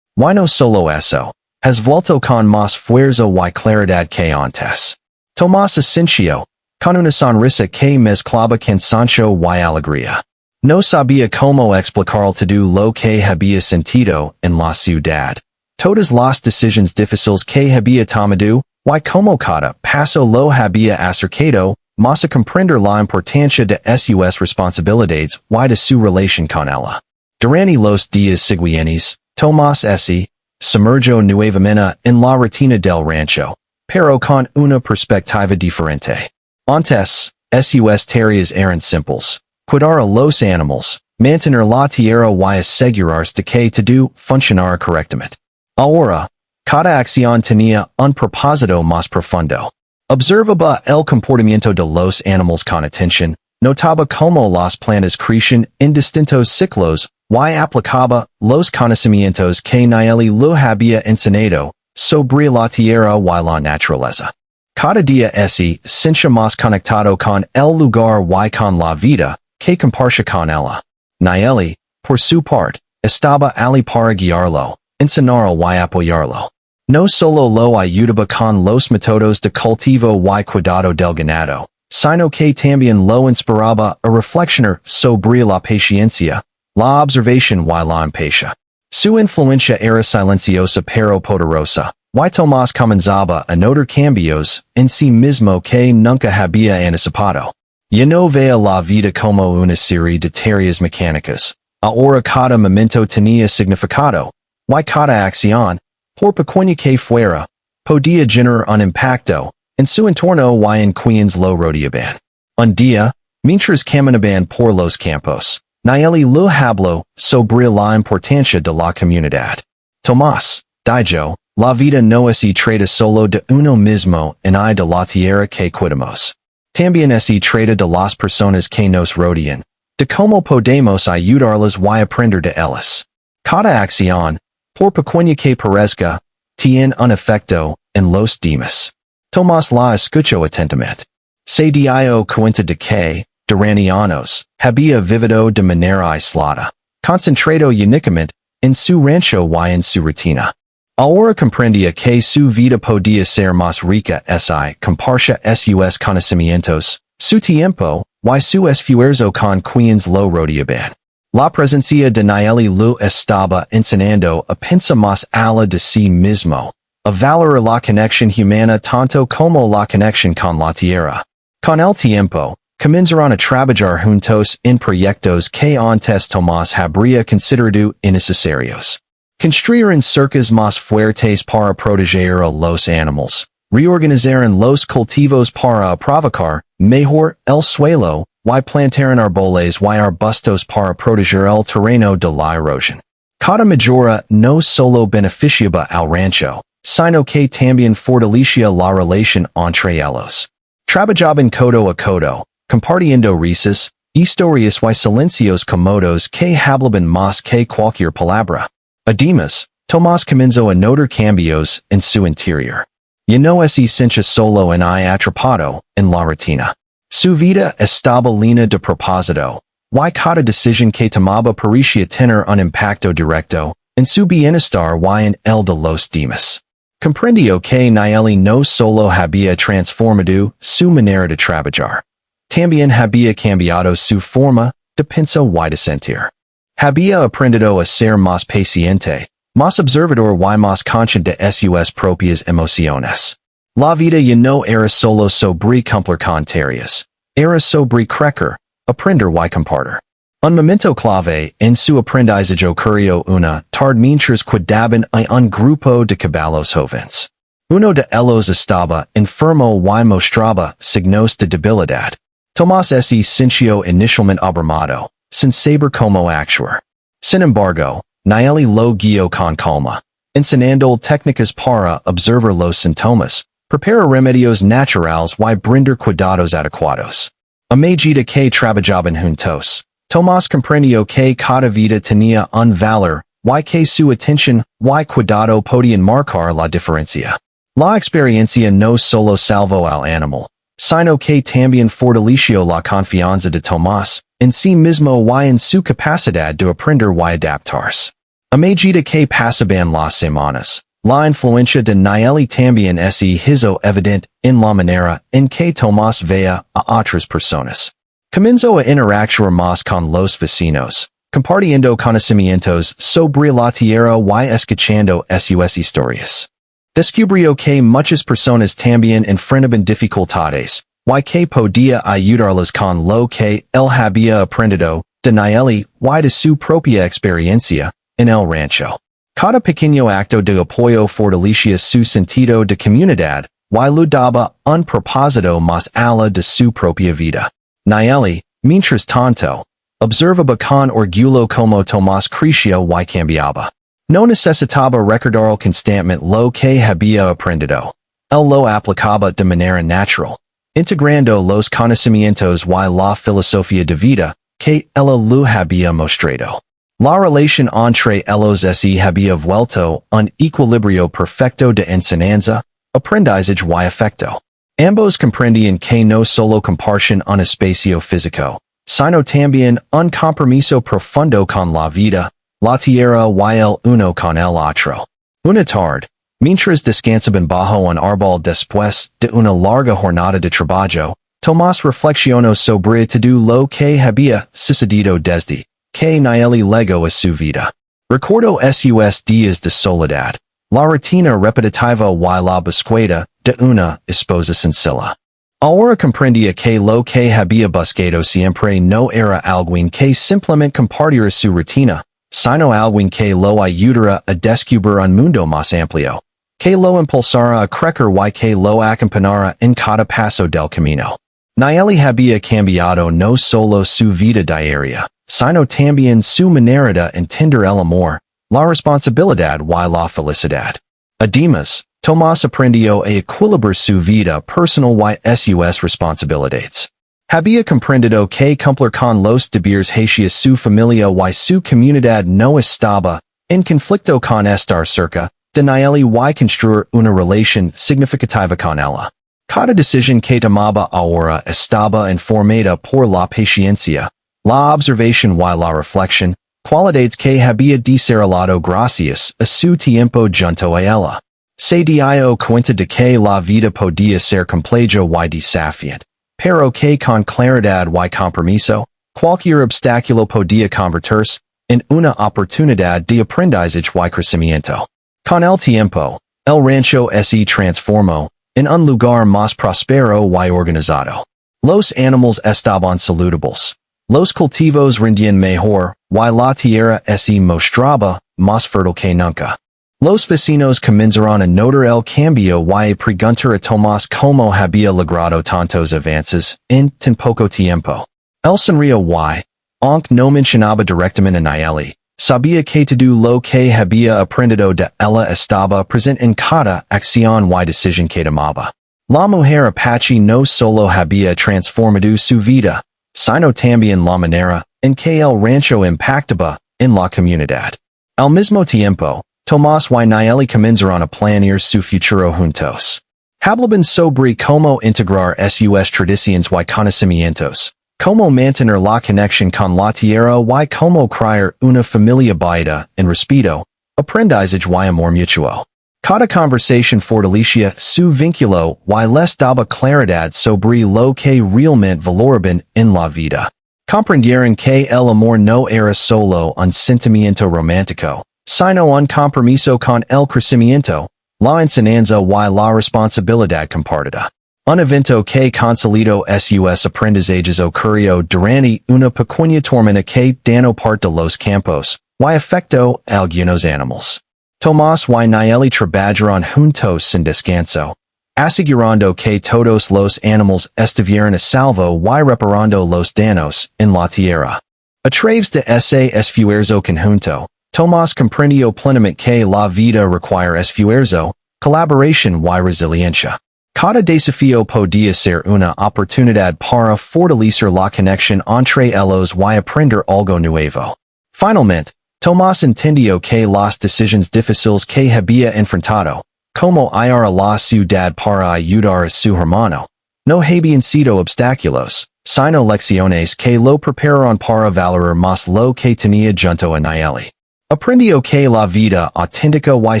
Speaker 1: Y no solo eso, has vuelto con más fuerza y claridad que antes. Tomás asintió, con una sonrisa que mezclaba cansancio y alegría. No sabía cómo explicar todo lo que había sentido en la ciudad. Todas las decisiones difíciles que había tomado, y como cada paso lo había acercado, más a comprender la importancia de sus responsabilidades y de su relación con ella. Durante los días siguientes, Tomás se sumergió nuevamente en la rutina del rancho, pero con una perspectiva diferente. Antes, sus tareas eran simples: cuidar a los animales, mantener la tierra y asegurarse de que todo funcionara correctamente. Ahora, cada acción tenía un propósito más profundo. Observaba el comportamiento de los animales con atención, notaba cómo las plantas crecían en distintos ciclos y aplicaba los conocimientos que Nayeli lo había enseñado sobre la tierra y la naturaleza. Cada día ese siente más conectado con el lugar y con la vida que comparte con ella. Nayeli, por su parte, estaba ali para guiarlo, enseñarlo y apoyarlo. No solo lo ayudaba con los métodos de cultivo y cuidado del ganado, sino que también lo inspiraba a reflexionar sobre la paciencia, la observación y la empatía. Su influencia era silenciosa pero poderosa, y Tomás comenzaba a notar cambios en sí mismo que nunca había anticipado. Ya no veía la vida como una serie de tareas mecánicas. Ahora cada momento tenía significado, y cada acción, por pequeña que fuera, podía generar un impacto en su entorno y en quienes lo rodeaban. Un día, mientras caminaban por los campos, Nayeli lo habló sobre la importancia de la comunidad. Tomás, dijo, la vida no se trata solo de uno mismo y de la tierra que cuidamos. También se trata de las personas que nos rodean, de cómo podemos ayudarlas y aprender de ellas. Cada acción, por pequeña que parezca, tiene un efecto en los demás. Tomás la escuchó atentamente. Se dio cuenta de que, durante años, había vivido de manera aislada, concentrado únicamente en su rancho y en su rutina. Ahora comprendía que su vida podía ser más rica si compartía sus conocimientos, su tiempo, y su esfuerzo con quienes lo rodeaban. La presencia de Nayeli lo estaba enseñando a pensar más allá de sí mismo, a valorar la conexión humana tanto como la conexión con la tierra. Con el tiempo, comenzaron a trabajar juntos en proyectos que antes Tomás habría considerado innecesarios. Construyeron cercas más fuertes para proteger a los animales, reorganizaron los cultivos para provocar mejor el suelo, y plantaron árboles y arbustos para proteger el terreno de la erosión. Cada mejora no solo beneficiaba al rancho, sino que también fortalecía la relación entre ellos. Trabajaban codo a codo, compartiendo risas, historias y silencios cómodos que hablaban más que cualquier palabra. Además, Tomás comenzó a notar cambios en su interior. Ya no se sentía solo y atrapado en la rutina. Su vida estaba llena de propósito, y cada decisión que tomaba parecía tener un impacto directo en su bienestar y en el de los demás. Comprendió que Nayeli no solo había transformado su manera de trabajar, también había cambiado su forma de pensar y de sentir. Había aprendido a ser más paciente, más observador y más consciente de sus propias emociones. La vida ya no era solo sobre cumplir con tareas, era sobre crecer, aprender y compartir. Un momento clave en su aprendizaje ocurrió una tarde mientras cuidaban a un grupo de caballos jóvenes. Uno de ellos estaba enfermo y mostraba signos de debilidad. Tomás se sintió inicialmente abrumado, sin saber cómo actuar. Sin embargo, Nayeli lo guió con calma, enseñando técnicas para observar los síntomas, preparar remedios naturales y brindar cuidados adecuados. A medida que trabajaban juntos, Tomás comprendió que cada vida tenía un valor y que su atención y cuidado podían marcar la diferencia. La experiencia no solo salvó al animal, sino que también fortaleció la confianza de Tomás en sí mismo y en su capacidad de aprender y adaptarse. A medida que pasaban las semanas, la influencia de Nayeli también se hizo evidente en la manera en que Tomás veía a otras personas. Comenzó a interactuar más con los vecinos, compartiendo conocimientos sobre la tierra y escuchando sus historias. Descubrió que muchas personas también enfrentaban dificultades, y que podía ayudarlas con lo que él había aprendido de Nayeli y de su propia experiencia en el rancho. Cada pequeño acto de apoyo fortalecía su sentido de comunidad y le daba un propósito más allá de su propia vida. Nayeli, mientras tanto, observaba con orgullo como Tomás crecía y cambiaba. No necesitaba recordar constantemente lo que había aprendido. Él lo aplicaba de manera natural, integrando los conocimientos y la filosofía de vida que ella lo había mostrado. La relación entre ellos se había vuelto un equilibrio perfecto de enseñanza, aprendizaje y afecto. Ambos comprendían que no solo compartían un espacio físico, sino también un compromiso profundo con la vida, la tierra y el uno con el otro. Una tarde, mientras descansaban bajo un árbol después de una larga jornada de trabajo, Tomás reflexionó sobre todo lo que había sucedido desde que Nieli llegó a su vida. Recordó sus días de soledad, la rutina repetitiva y la búsqueda de una esposa sencilla. Ahora comprendía que lo que había buscado siempre no era alguien que simplemente compartiera su rutina, sino alguien que lo ayudara a descubrir un mundo más amplio, que lo impulsara a crecer y que lo acompañara en cada paso del camino. Nieli había cambiado no solo su vida diaria, sino también su manera de entender el amor, la responsabilidad y la felicidad. Además, Tomás aprendió a equilibrar su vida personal y sus responsabilidades. Había comprendido que cumplir con los deberes hacia su familia y su comunidad no estaba en conflicto con estar cerca de Nieli y construir una relación significativa con ella. Cada decisión que tomaba ahora estaba informada por la paciencia, la observación y la reflexión, cualidades que había desarrollado gracias a su tiempo junto a ella. Se dio cuenta de que la vida podía ser compleja y desafiante, pero que con claridad y compromiso, cualquier obstáculo podía convertirse en una oportunidad de aprendizaje y crecimiento. Con el tiempo, el rancho se transformó en un lugar más próspero y organizado. Los animales estaban saludables, los cultivos rendían mejor, y la tierra se mostraba más fértil que nunca. Los vecinos comenzaron a notar el cambio y a preguntar a Tomás cómo había logrado tantos avances en tan poco tiempo. Él sonrió y, aunque no mencionaba directamente a Nieli, sabía que todo lo que había aprendido de ella estaba presente en cada acción y decisión que tomaba. La mujer apache no solo había transformado su vida, sino también la manera en que el rancho impactaba en la comunidad. Al mismo tiempo, Tomás y Nieli comenzaron a planear su futuro juntos. Hablaban sobre cómo integrar sus tradiciones y conocimientos, cómo mantener la conexión con la tierra y cómo crear una familia basada en respeto, aprendizaje y amor mutuo. Cada conversación fortalecía su vínculo y les daba claridad sobre lo que realmente valoraban en la vida. Comprendieron que el amor no era solo un sentimiento romántico, sino un compromiso con el crecimiento, la enseñanza y la responsabilidad compartida. Un evento que consolidó sus aprendizajes ocurrió durante una pequeña tormenta que dañó parte de los campos, y afectó a algunos animales. Tomás y Nieli trabajaron juntos sin descanso, asegurando que todos los animales estuvieran a salvo y reparando los daños en la tierra. A través de ese esfuerzo conjunto, Tomás comprendió plenamente que la vida requiere esfuerzo, colaboración y resiliencia. Cada desafío podía ser una oportunidad para fortalecer la conexión entre ellos y aprender algo nuevo. Finalmente, Tomás entendió que las decisiones difíciles que había enfrentado, como ir a la ciudad para ayudar a su hermano, no habían sido obstáculos, sino lecciones que lo prepararon para valorar más lo que tenía junto a Nieli. Aprendió que la vida auténtica y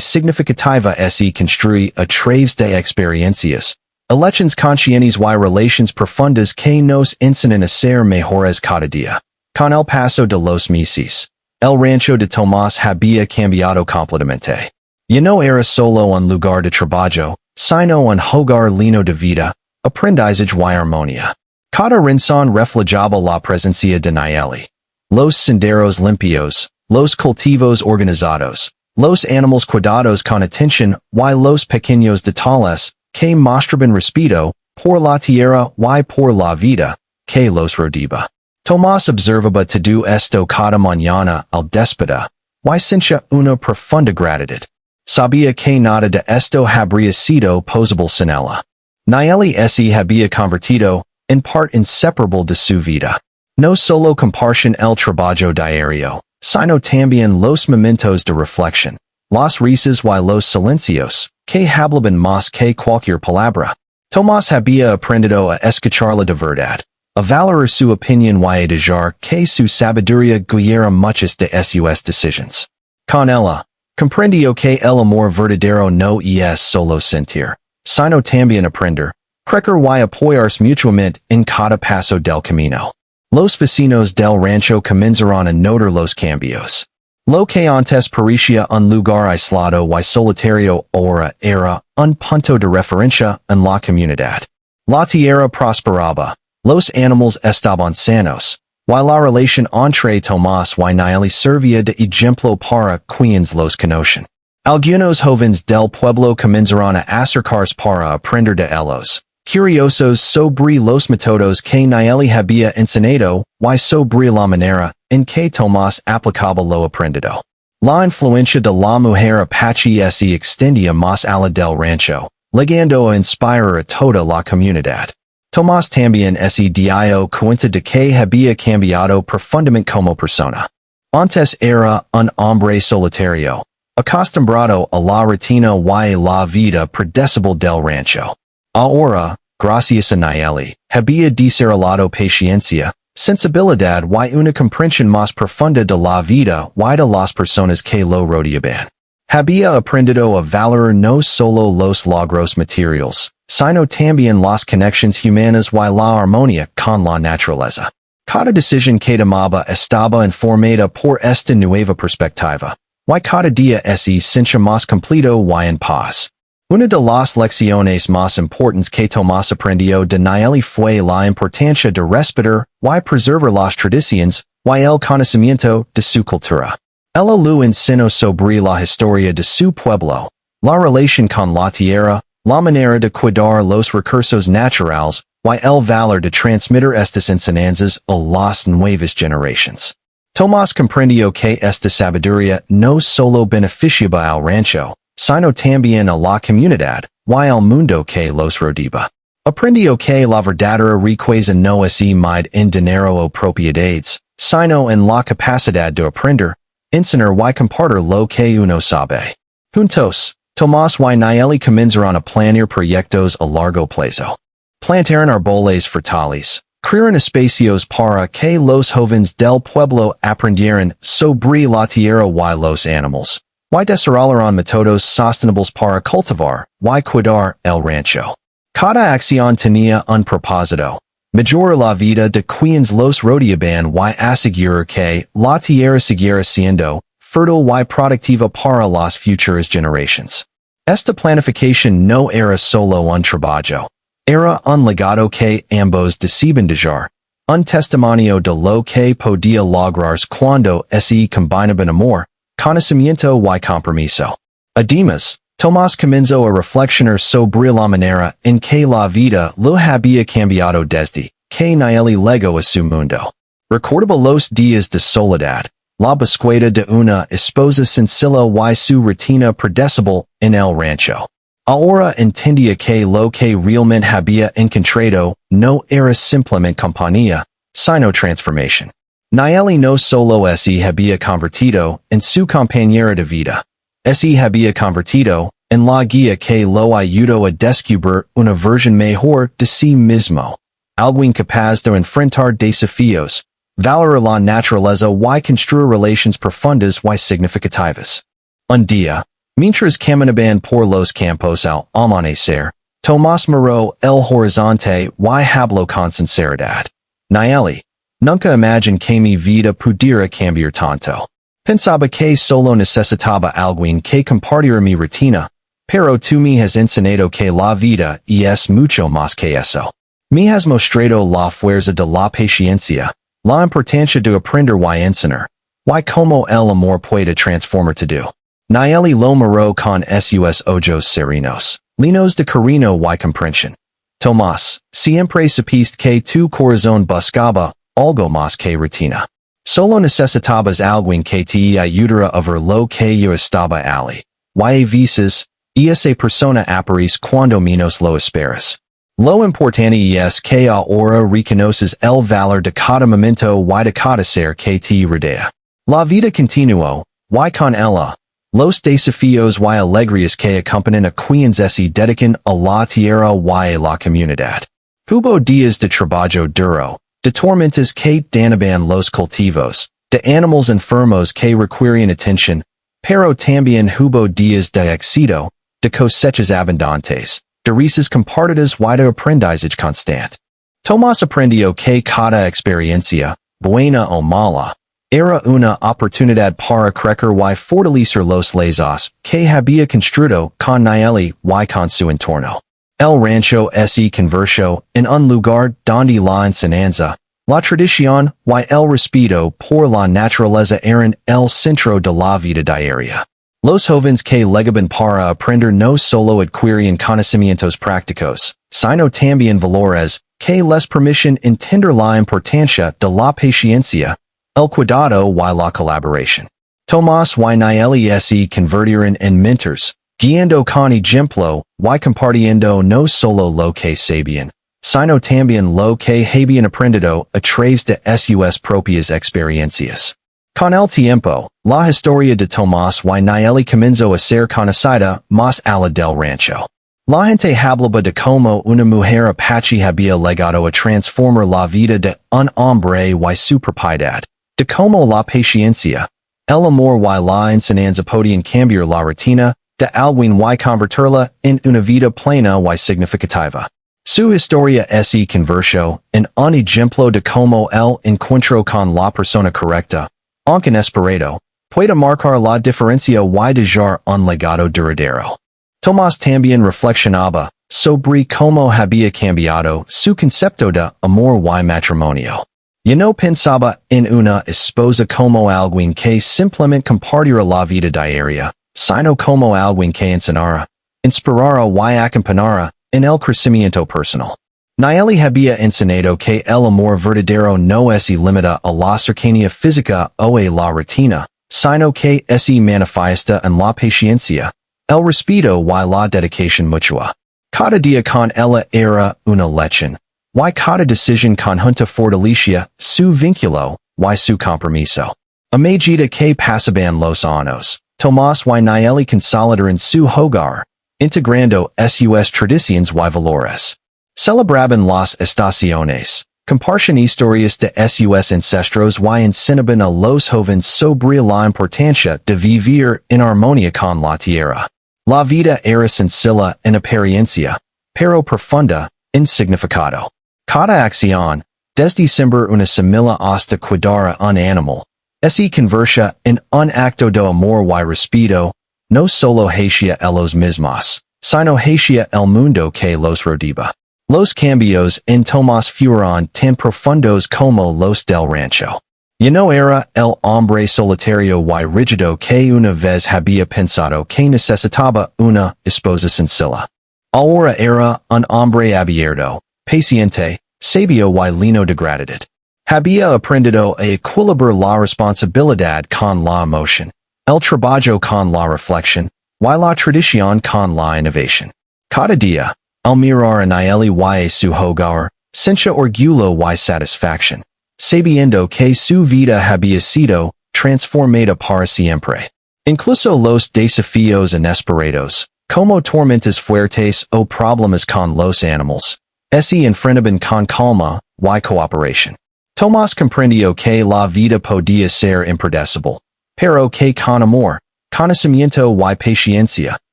Speaker 1: significativa se construye a través de experiencias, elecciones conscientes y relaciones profundas que nos enseñan a ser mejores cada día. Con el paso de los meses, el rancho de Tomás había cambiado completamente. Ya no era solo un lugar de trabajo, sino un hogar lleno de vida, aprendizaje y armonía. Cada rincón reflejaba la presencia de Nieli. Los senderos limpios, los cultivos organizados, los animales cuidados con atención y los pequeños detalles que mostraban respeto por la tierra y por la vida que los rodeaba. Tomás observaba todo esto cada mañana al despertar y sentía una profunda gratitud. Sabía que nada de esto habría sido posible sin ella. Nieli se había convertido en parte inseparable de su vida. No solo compartían el trabajo diario, sino también los momentos de reflexión. Las risas y los silencios, que hablaban más que cualquier palabra. Tomás había aprendido a escucharla de verdad. A valorar su opinión y a dejar que su sabiduría guiara muchas de sus decisiones. Con ella, comprendió que el amor verdadero no es solo sentir, sino también aprender, crecer y apoyarse mutuamente en cada paso del camino. Los vecinos del rancho comenzaron a notar los cambios. Lo que antes parecía un lugar aislado y solitario ahora era un punto de referencia en la comunidad. La tierra prosperaba, los animales estaban sanos, y la relación entre Tomás y Nayeli servía de ejemplo para quienes los conocen. Algunos jóvenes del pueblo comenzaron a acercarse para aprender de ellos, curiosos sobre los métodos que Nayeli había enseñado y sobre la manera en que Tomás aplicaba lo aprendido. La influencia de la mujer apache se extendía más allá del rancho, llegando a inspirar a toda la comunidad. Tomás también se dio cuenta de que había cambiado profundamente como persona. Antes era un hombre solitario, acostumbrado a la rutina y la vida predecible del rancho. Ahora, gracias a Nayeli, había desarrollado paciencia, sensibilidad y una comprensión más profunda de la vida y de las personas que lo rodeaban. Había aprendido a valorar no solo los logros materiales, sino también las conexiones humanas y la armonía con la naturaleza. Cada decisión que tomaba estaba informada por esta nueva perspectiva, y cada día se sentía más completo y en paz. Una de las lecciones más importantes que Tomás aprendió de Nayeli fue la importancia de respetar y preservar las tradiciones y el conocimiento de su cultura. Ella lo enseñó sobre la historia de su pueblo, la relación con la tierra, la manera de cuidar los recursos naturales, y el valor de transmitir estas enseñanzas a las nuevas generaciones. Tomás comprendió que esta sabiduría no solo beneficiaba al rancho, sino también a la comunidad y al mundo que los rodeaba. Aprendió que la verdadera riqueza no se mide en dinero o propiedades, sino en la capacidad de aprender, enseñar y compartir lo que uno sabe. Juntos, Tomás y Nayeli comenzaron a planear proyectos a largo plazo. Plantaron árboles frutales, crearon espacios para que los jóvenes del pueblo aprendieran sobre la tierra y los animales, y desarrollaron métodos sostenibles para cultivar y cuidar el rancho. Cada acción tenía un propósito, mejorar la vida de quienes los rodeaban y asegurar que la tierra siguiera siendo fértil y productiva para las futuras generaciones. Esta planificación no era solo un trabajo, era un legado que ambos decían dejar, un testimonio de lo que podía lograrse cuando se combinaban amor, conocimiento y compromiso. Además, Tomás comenzó a reflexionar sobre la manera en que la vida lo había cambiado desde que Nayeli llegó a su mundo. Recordaba los días de soledad, la búsqueda de una esposa sencilla y su rutina predecible en el rancho. Ahora entendía que lo que realmente había encontrado no era simplemente compañía, sino transformación. Nayeli no solo se había convertido en su compañera de vida, se había convertido en la guía que lo ayudó a descubrir una versión mejor de sí mismo, alguien capaz de enfrentar desafíos, valorar la naturaleza y construir relaciones profundas y significativas. Un día, mientras caminaban por los campos al amanecer, Tomás miró el horizonte y habló con sinceridad. Nayeli, nunca imaginé que mi vida pudiera cambiar tanto. Pensaba que solo necesitaba alguien que compartiera mi rutina, pero tú me has enseñado que la vida es mucho más que eso. Me has mostrado la fuerza de la paciencia, la importancia de aprender y enseñar, y cómo el amor puede transformar todo. Nayeli lo miró con sus ojos serenos, llenos de cariño y comprensión. Tomás, siempre supiste que tu corazón buscaba algo más que rutina. Solo necesitabas alguien que te ayudara a ver lo que yo estaba allí. Y a veces, esa persona aparece cuando menos lo esperas. Lo importante es que ahora reconoces el valor de cada momento y de cada ser que te rodea. La vida continuo, y con ella. Los desafíos y alegrías que acompañan a quienes se dedican a la tierra y a la comunidad. Hubo días de trabajo duro, de tormentas que danaban los cultivos, de animals enfermos que requieren atención, pero también hubo días de éxito, de cosechas abundantes, de risas compartidas y de aprendizaje constante. Tomás aprendió que cada experiencia, buena o mala, era una oportunidad para crecer y fortalecer los lazos que había construido con él y con su entorno. El rancho se convirtió en un lugar donde la enseñanza, la tradición y el respeto por la naturaleza eran el centro de la vida diaria. Los jóvenes que llegaban para aprender no solo adquirían conocimientos prácticos, sino también valores que les permitían entender la importancia de la paciencia, el cuidado y la colaboración. Tomás y Naeli se convirtieron en mentors, guiando con ejemplo y compartiendo no solo lo que sabían, sino también lo que habían aprendido a través de sus propias experiencias. Con el tiempo, la historia de Tomás y Naeli comenzó a ser conocida más allá del rancho. La gente hablaba de cómo una mujer apache había legado a transformar la vida de un hombre y su propiedad, de cómo la paciencia, el amor y la enseñanza podían cambiar la rutina de alguien y convertirla en una vida plena y significativa. Su historia se convirtió en un ejemplo de cómo el encuentro con la persona correcta, aunque inesperado, puede marcar la diferencia y dejar un legado duradero. Tomás también reflexionaba sobre cómo había cambiado su concepto de amor y matrimonio. Ya no pensaba en una esposa como alguien que simplemente compartiera la vida diaria, sino como alguien que enseñara, inspirara y acompañara en el crecimiento personal. Naeli había enseñado que el amor verdadero no se limita a la cercanía física o a la rutina, sino que se manifiesta en la paciencia, el respeto y la dedicación mutua. Cada día con ella era una lección, y cada decisión conjunta fortalecía su vínculo y su compromiso. A medida que pasaban los años, Tomás y Naeli consolidaron su hogar, integrando sus tradiciones y valores. Celebraban las estaciones, compartían historias de sus ancestros y enseñaban a los jóvenes sobre la importancia de vivir en armonía con la tierra. La vida era sencilla en apariencia, pero profunda en significado. Cada acción, desde sembrar una semilla hasta cuidar a un animal, se convertía en un acto de amor y respeto, no solo hacia ellos mismos, sino hacia el mundo que los rodeaba. Los cambios en Tomás fueron tan profundos como los del rancho. Ya no era el hombre solitario y rígido que una vez había pensado que necesitaba una esposa sencilla. Ahora era un hombre abierto, paciente, sabio y lleno de gratitud. Había aprendido a equilibrar la responsabilidad con la emoción, el trabajo con la reflexión, y la tradición con la innovación. Cada día, al mirar a Naeli y a su hogar, sentía orgullo y satisfacción, sabiendo que su vida había sido transformada para siempre. Incluso los desafíos inesperados, como tormentas fuertes o problemas con los animales, se enfrentaban con calma y cooperación. Tomás comprendió que la vida podía ser impredecible, pero que con amor, conocimiento y paciencia,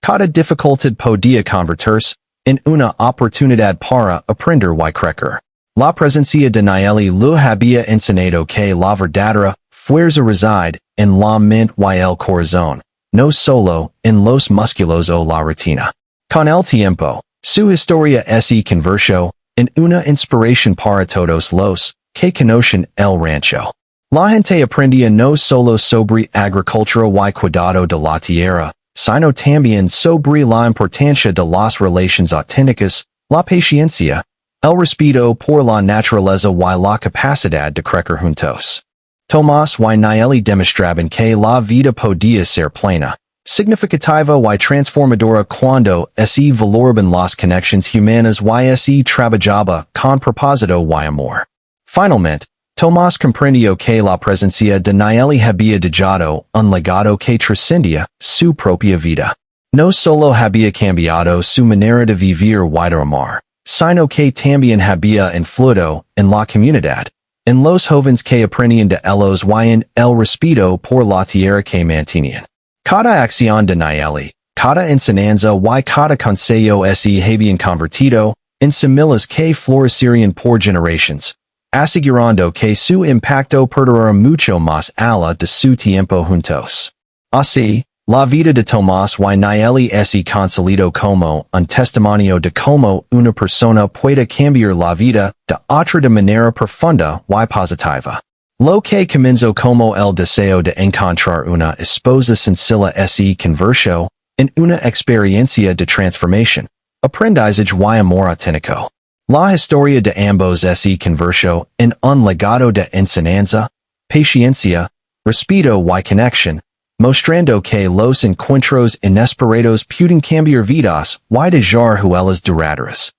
Speaker 1: cada dificultad podía convertirse en una oportunidad para aprender y crecer. La presencia de Naeli le había enseñado que la verdadera fuerza reside en la mente y el corazón, no solo en los músculos o la rutina. Con el tiempo, su historia se convirtió en una inspiración para todos los que conocen el rancho. La gente aprendía no solo sobre agricultura y cuidado de la tierra, sino también sobre la importancia de las relaciones auténticas, la paciencia, el respeto por la naturaleza y la capacidad de crecer juntos. Tomás y Naeli demostraban que la vida podía ser plena, significativa y transformadora cuando se valoraban las conexiones humanas y se trabajaba con propósito y amor. Finalmente, Tomás comprendió que la presencia de Nayeli había dejado un legado que trascendía su propia vida. No solo había cambiado su manera de vivir y de amar, sino que también había influido en la comunidad, en los jóvenes que aprendían de ellos y en el respeto por la tierra que mantenían. Cada acción de Nayeli, cada enseñanza y cada consejo se habían convertido en semillas que florecerían por generaciones, asegurando que su impacto perdurara mucho más allá de su tiempo juntos. Así, la vida de Tomás y Nayeli se consolidó como un testimonio de cómo una persona puede cambiar la vida de otra de manera profunda y positiva. Lo que comenzó como el deseo de encontrar una esposa sencilla se convirtió en una experiencia de transformación, aprendizaje y amor auténtico. La historia de ambos se convirtió en un legado de enseñanza, paciencia, respeto y conexión, mostrando que los encuentros inesperados pueden cambiar vidas y dejar huellas duraderas.